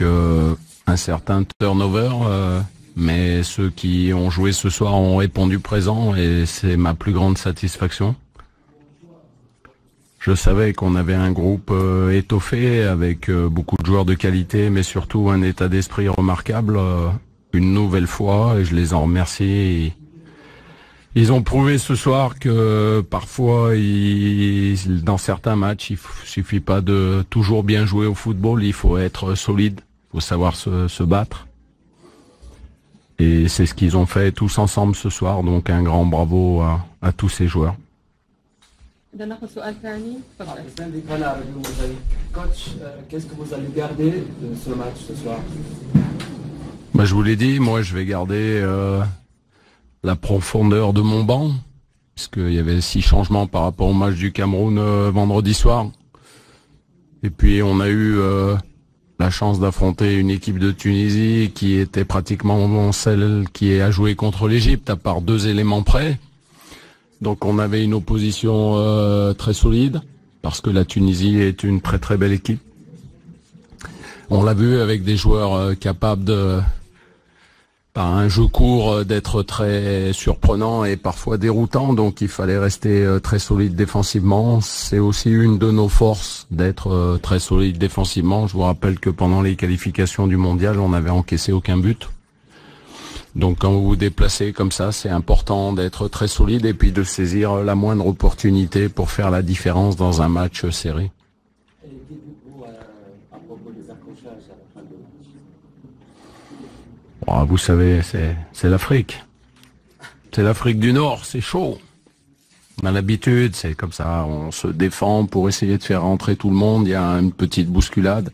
un certain turnover, mais ceux qui ont joué ce soir ont répondu présent et c'est ma plus grande satisfaction. Je savais qu'on avait un groupe étoffé avec beaucoup de joueurs de qualité, mais surtout un état d'esprit remarquable, une nouvelle fois, et je les en remercie. Ils ont prouvé ce soir que parfois, dans certains matchs, il suffit pas de toujours bien jouer au football, il faut être solide, il faut savoir se battre. Et c'est ce qu'ils ont fait tous ensemble ce soir, donc un grand bravo à tous ces joueurs. Coach, qu'est-ce que vous allez garder de ce match ce soir? Je vous l'ai dit, moi je vais garder la profondeur de mon banc, puisqu'il y avait 6 changements par rapport au match du Cameroun vendredi soir. Et puis on a eu la chance d'affronter une équipe de Tunisie qui était pratiquement celle qui a joué contre l'Égypte, à part 2 éléments près. Donc on avait une opposition très solide, parce que la Tunisie est une très très belle équipe. On l'a vu avec des joueurs capables par un jeu court, d'être très surprenant et parfois déroutant, donc il fallait rester très solide défensivement. C'est aussi une de nos forces d'être très solide défensivement. Je vous rappelle que pendant les qualifications du mondial, on n'avait encaissé aucun but. Donc quand vous vous déplacez comme ça, c'est important d'être très solide et puis de saisir la moindre opportunité pour faire la différence dans un match serré. Et dites-vous à propos des accrochages à la fin de match? Vous savez, c'est l'Afrique. C'est l'Afrique du Nord, c'est chaud. On a l'habitude, c'est comme ça, on se défend pour essayer de faire rentrer tout le monde, il y a une petite bousculade.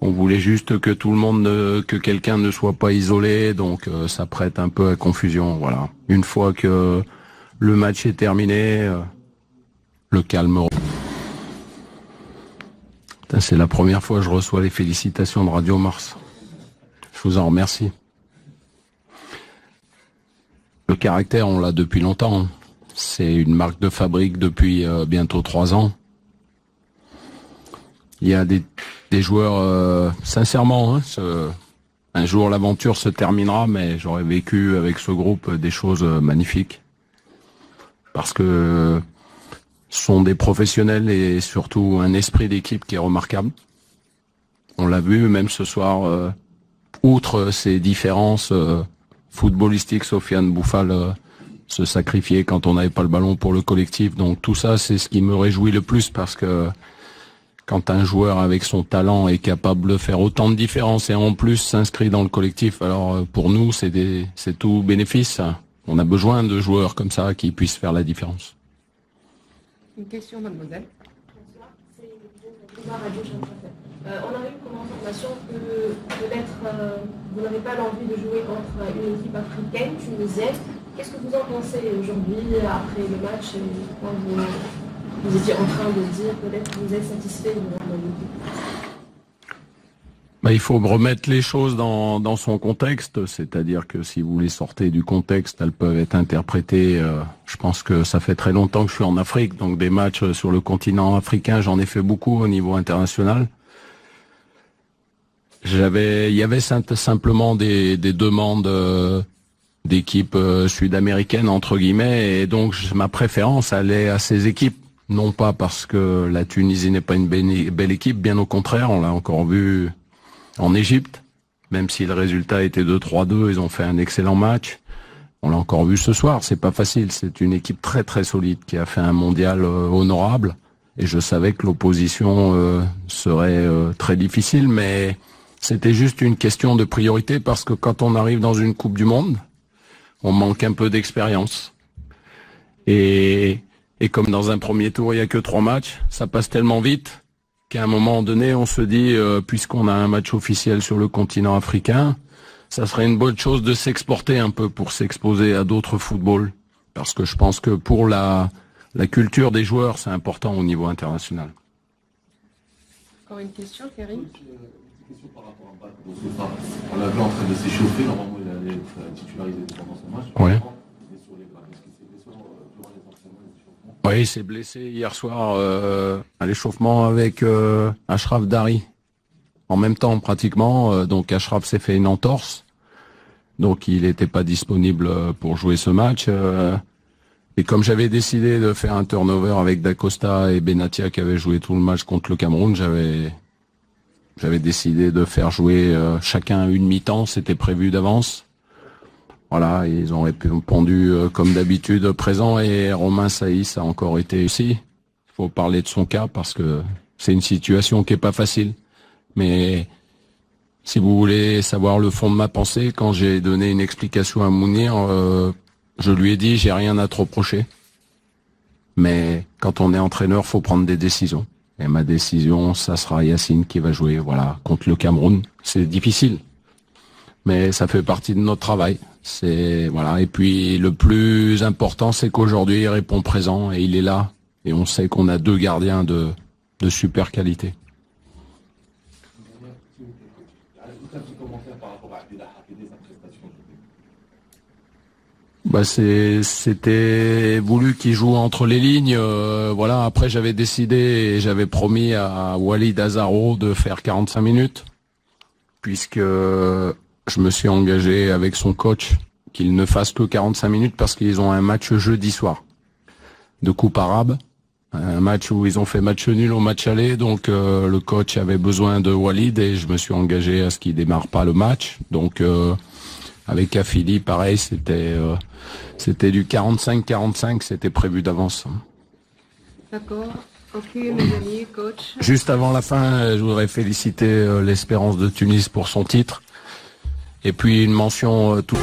On voulait juste que tout le monde, que quelqu'un ne soit pas isolé, donc ça prête un peu à confusion, voilà. Une fois que le match est terminé, le calme. C'est la première fois que je reçois les félicitations de Radio Mars. Je vous en remercie. Le caractère, on l'a depuis longtemps. C'est une marque de fabrique depuis bientôt 3 ans. Il y a des joueurs, sincèrement, un jour l'aventure se terminera, mais j'aurais vécu avec ce groupe des choses magnifiques. Parce que ce sont des professionnels et surtout un esprit d'équipe qui est remarquable. On l'a vu même ce soir, outre ces différences footballistiques, Sofiane Bouffal se sacrifiait quand on n'avait pas le ballon pour le collectif. Donc tout ça, c'est ce qui me réjouit le plus parce que quand un joueur avec son talent est capable de faire autant de différences et en plus s'inscrit dans le collectif, alors pour nous, c'est tout bénéfice. On a besoin de joueurs comme ça qui puissent faire la différence. Une question, mademoiselle. Bonsoir, c'est Radio Chantal. On a eu comme information que peut-être vous n'avez pas l'envie de jouer contre une équipe africaine, tunisienne. Qu'est-ce que vous en pensez aujourd'hui, après le match, quand vous étiez en train de dire peut-être que vous êtes satisfait de votre équipe? Il faut remettre les choses dans son contexte, c'est-à-dire que si vous les sortez du contexte, elles peuvent être interprétées. Je pense que ça fait très longtemps que je suis en Afrique, donc des matchs sur le continent africain, j'en ai fait beaucoup au niveau international. Il y avait simplement des demandes d'équipes sud-américaines entre guillemets, et donc ma préférence allait à ces équipes, non pas parce que la Tunisie n'est pas une belle équipe, bien au contraire, on l'a encore vu en Égypte, même si le résultat était de 3-2, ils ont fait un excellent match. On l'a encore vu ce soir, c'est pas facile, c'est une équipe très très solide qui a fait un mondial honorable, et je savais que l'opposition serait très difficile, mais c'était juste une question de priorité parce que quand on arrive dans une Coupe du Monde, on manque un peu d'expérience. Et comme dans un premier tour, il n'y a que 3 matchs, ça passe tellement vite qu'à un moment donné, on se dit, puisqu'on a un match officiel sur le continent africain, ça serait une bonne chose de s'exporter un peu pour s'exposer à d'autres footballs. Parce que je pense que pour la culture des joueurs, c'est important au niveau international. Encore une question, Karim? Question par rapport à Bakbo. On l'a vu en train de s'échauffer, normalement il allait être titularisé pendant son match. Ouais. Ouais. Oui, il s'est blessé hier soir à l'échauffement avec Achraf Dari. en même temps pratiquement. Donc Achraf s'est fait une entorse. Donc il n'était pas disponible pour jouer ce match. Et comme j'avais décidé de faire un turnover avec Dacosta et Benatia qui avaient joué tout le match contre le Cameroun, j'avais décidé de faire jouer chacun une mi-temps, c'était prévu d'avance. Voilà, ils ont répondu comme d'habitude présent et Romain Saïs a encore été ici. Il faut parler de son cas parce que c'est une situation qui est pas facile. Mais si vous voulez savoir le fond de ma pensée, quand j'ai donné une explication à Mounir, je lui ai dit j'ai rien à te reprocher. Mais quand on est entraîneur, faut prendre des décisions. Et ma décision, ça sera Yacine qui va jouer, voilà, contre le Cameroun. C'est difficile, mais ça fait partie de notre travail. C'est voilà. Et puis le plus important, c'est qu'aujourd'hui, il répond présent et il est là. Et on sait qu'on a deux gardiens de super qualité. Un petit commentaire par rapport à Abdellah Hafidé, sa prestation. Bah c'était voulu qu'il joue entre les lignes. Voilà. Après, j'avais décidé et j'avais promis à Walid Azaro de faire 45 minutes, puisque je me suis engagé avec son coach qu'il ne fasse que 45 minutes parce qu'ils ont un match jeudi soir de Coupe arabe. Un match où ils ont fait match nul au match aller, donc le coach avait besoin de Walid et je me suis engagé à ce qu'il démarre pas le match. Donc avec Afili, pareil, c'était du 45-45, c'était prévu d'avance. D'accord. Ok, mes amis, coach. Juste avant la fin, je voudrais féliciter l'Espérance de Tunis pour son titre. Et puis une mention tout